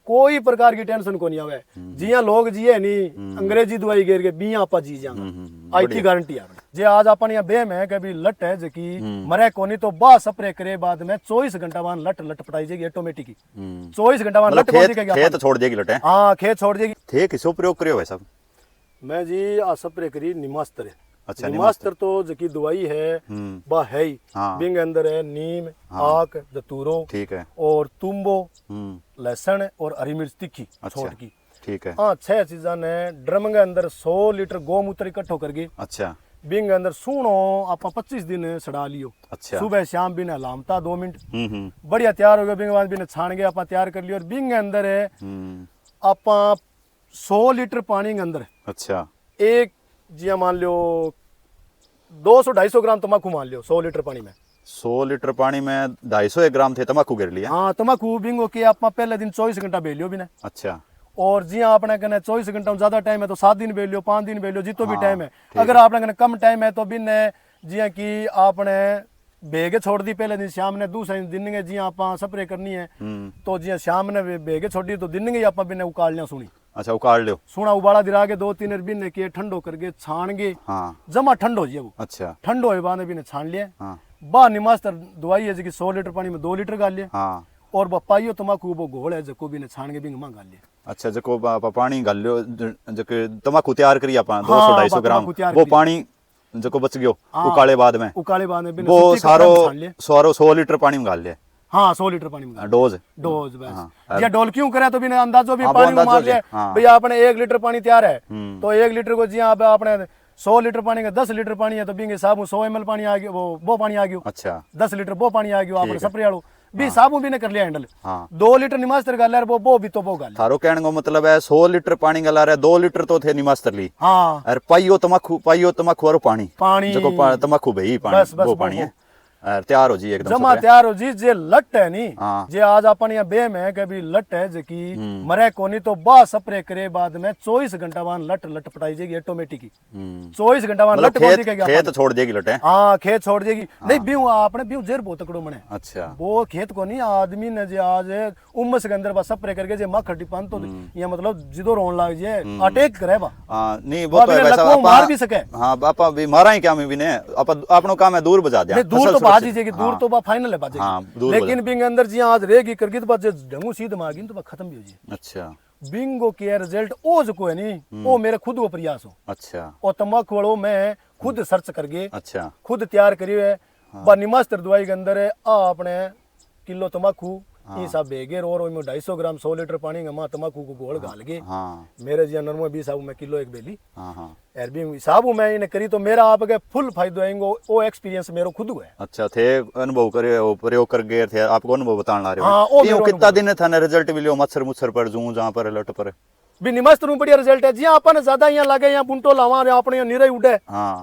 कोई प्रकार की टेंशन को नहीं आवे। जिया लोग जिये नहीं अंग्रेजी दवाई घेर के बिया आपा जी जांगा आई थी गारंटी है जे आज अपन यहाँ बेम है कि लट है जकी मरे कोनी तो बा स्प्रे करे बाद में 24 घंटा बाद लट लट पटाई जाएगी ऑटोमेटिक 24 घंटा बाद लट खेत छोड़ देगी लट। हाँ खेत छोड़ देगी। थे किसो प्रयोग करियो भाई साहब? मैं जी आ स्प्रे करी निमास्तर है। अच्छा निमास्तर तो जकी दवाई है बा है ही बिंग अंदर है नीम आक दतूरो ठीक है और तुम्बो लहसुन और हरी मिर्च तीखी छोट की ठीक है। हाँ 6 चीजा ने ड्रम के अंदर 100 लीटर गोमूत्र इकट्ठो करके अच्छा बिंग अंदर सुनो आप 25 दिन सड़ा लियो। अच्छा सुबह शाम बिन लामता 2 मिनट बढ़िया तैयार हो गया। बिंग बाद बिन छान के आप तैयार कर लियो और बिंग अंदर है आप 100 लीटर पानी के अंदर अच्छा एक जिया मान लो 200-250 ग्राम तम्बाकू मान लियो 100 लीटर पानी में। 100 लीटर पानी में 250 ग्राम थे तम्बाकू गिर लिया। हाँ तम्बाकू बिंगो के आप पहले दिन 24 घंटा बेल लियो बिना। अच्छा और जी आपने कहना 24 घंटा में ज्यादा टाइम है तो 7 दिन बेल लियो 5 दिन बेल लियो जितो भी टाइम है। अगर आपने कहना कम टाइम है तो बिन जिया की आपने बेगे छोड़ दी पहले दिन शाम ने दूसरे दिन ने जी आप स्प्रे करनी है तो जी शाम ने बेगे छोड़ दी तो दिन ने आप बिन उकाल लिया सुनी। अच्छा उकाल लियो सुना उबाला दिरा के 2-3 बिन के ठंडो करके छान के जमा ठंडो जी वो। अच्छा ठंडो है बाद बिन छान लिया बा निमास्तर दवाई है जी 100 लीटर पानी में 2 लीटर गाल लिया और पाइयो तम्बाकू वो घोल है जको भी ने छान के बिंग मां गाल लिया। अच्छा जको पानी गाल लियो जके तम्बाकू तैयार करी आपा 200-250 ग्राम वो पानी जको बच गयो उकाले बाद में वो सारो 100 लीटर पानी में गाल लिया। हाँ 100 लीटर पानी में डोज बस या डोल क्यों करे तो बिना अंदाजो भी पानी में मार लिया भाई आपने 1 लीटर पानी तैयार है तो 1 लीटर को जी आप आपने 100 लीटर पानी का 10 लीटर पानी है तो बिंगे साबु 100 ml पानी आ गया वो पानी आ गया। अच्छा 10 लीटर वो पानी आ गया आपने स्प्रे वालो भी साबु भी ने कर लिया हैंडल। 2 लीटर निमास्तर गाल यार वो भी तो वो गाल थारो कहने को मतलब है 100 लीटर पानी गला रहा है 2 लीटर तो थे निमास्तर ली। हाँ और पाइयो तम्बाकू और पानी जको तम्बाकू भाई पानी वो पानी है तैयार हो जी एकदम जमा तैयार हो जी जे लट है नी जे आज अपन यहाँ बेम है कि भी लट है जकी मरे कोनी तो बा स्प्रे करे बाद में 24 घंटा बाद लट लट पटाई जाएगी ऑटोमेटिक 24 घंटा बाद लट बोल देगी खेत छोड़ देगी लट है। हाँ खेत छोड़ देगी नहीं बीऊ आपने बीऊ जेर बहुत तकड़ो मने। अच्छा वो खेत को नहीं आदमी ने जे आज उम्मस के अंदर बस स्प्रे करके जे मख डिपान तो ये मतलब जिदो रोन लाग जे अटैक करे बा नहीं वो तो है वैसा मार भी सके। हां आपा भी मारा ही क्या में भी ने आपनो काम है दूर बजा दिया दूर तो बाजी जे दूर तो बा फाइनल है बाजे लेकिन बिंग अंदर जी आज रहेगी करगी तो बात ढंगू सीध मागी तो खत्म भी हो जी। अच्छा बिंगो के रिजल्ट ओ जो को है नी वो मेरे खुद को प्रयास हो। अच्छा और तम्बाकू वालों मैं खुद सर्च करके अच्छा खुद तैयार करियो है बा निमास्तर दवाई के अंदर है अपने किलो तम्बाकू ये सब बेगे और 250 ग्राम 100 लीटर पानी में मां तम्बाकू को घोल गाल के मेरे जी नरमो 20 साबु में किलो एक बेली यार भी साबु में इने करी तो मेरा आपके फुल फायदा आएंगे वो एक्सपीरियंस मेरो खुद हुआ है। अच्छा थे अनुभव करे प्रयोग कर गए थे आपको अनुभव बताना रहे हो ये कितना दिन था ना रिजल्ट मिलियो मच्छर मुच्छर पर जूं जहां पर लट पर भी निमास्तर बढ़िया रिजल्ट है जी अपन ज्यादा यहाँ लागे यहाँ बुंटो लावा अपने निरे उड़े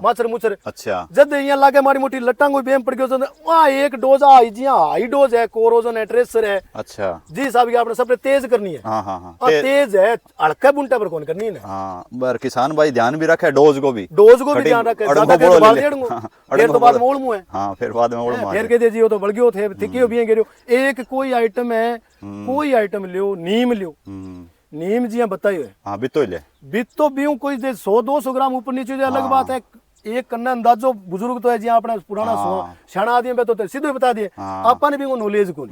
मच्छर मुच्छर। अच्छा जब यहाँ लागे मारी मोटी लट्टा को बेम पड़ गयो वहाँ एक डोज आई जी हाई डोज है कोरोजन है ट्रेसर है। अच्छा जी साहब की आपने सबसे तेज करनी है। हाँ हाँ हाँ तेज है हड़का बुंटे पर कौन करनी है। हाँ बर किसान भाई ध्यान भी रखे डोज को भी ध्यान रखे फिर तो बाद में ओढ़ मुँह है। हाँ फिर बाद में ओढ़ फिर के जी वो तो बढ़ गयो थे थिकियो भी गिरो एक कोई आइटम है कोई आइटम लियो नीम लियो नीम जी बताइए। हाँ बितो बीऊ कोई 100-200 ग्राम ऊपर नीचे अलग बात है एक करना अंदाजो बुजुर्ग तो है जी आपने पुराना शाना आदमी पे तो सीधे बता दिए आपने भी वो नॉलेज को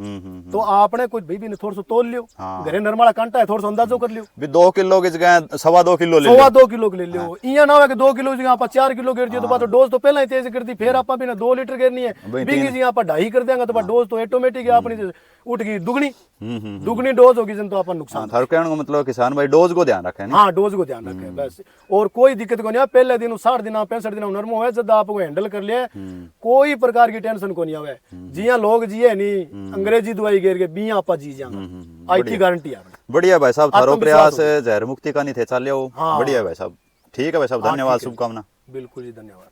तो आपने कुछ भाई भी ने थोड़ा सा तोल लियो घरे नरमाला कांटा है थोड़ा सा अंदाजो कर लियो भी 2 किलो की जगह 2.25 किलो ले 2.25 किलो ले लियो इया ना हो कि 2 किलो की जगह आप 4 किलो गिर दियो तो बात डोज तो पहले ही तेज कर दी फिर आप भी 2 लीटर गिरनी है बिंगी जी आप 2.5 कर देंगे तो डोज तो ऑटोमेटिक अपनी उठ गई दुगनी डोज होगी जन तो अपन नुकसान थारो कहने को मतलब किसान भाई डोज को ध्यान रखे। हाँ डोज को ध्यान रखे बस और कोई दिक्कत को नहीं पहले दिन 60 दिन 65 दिन नरमो है जब आपको हैंडल कर लिया कोई प्रकार की टेंशन को नहीं आवे। जिया लोग जिये नहीं अंग्रेजी दवाई घेर के बिया आपा जी जांगा आई थी गारंटी है। बढ़िया भाई साहब थारो प्रयास जहर मुक्ति का नहीं थे चल बढ़िया भाई साहब ठीक है भाई साहब धन्यवाद शुभकामना। बिल्कुल जी धन्यवाद।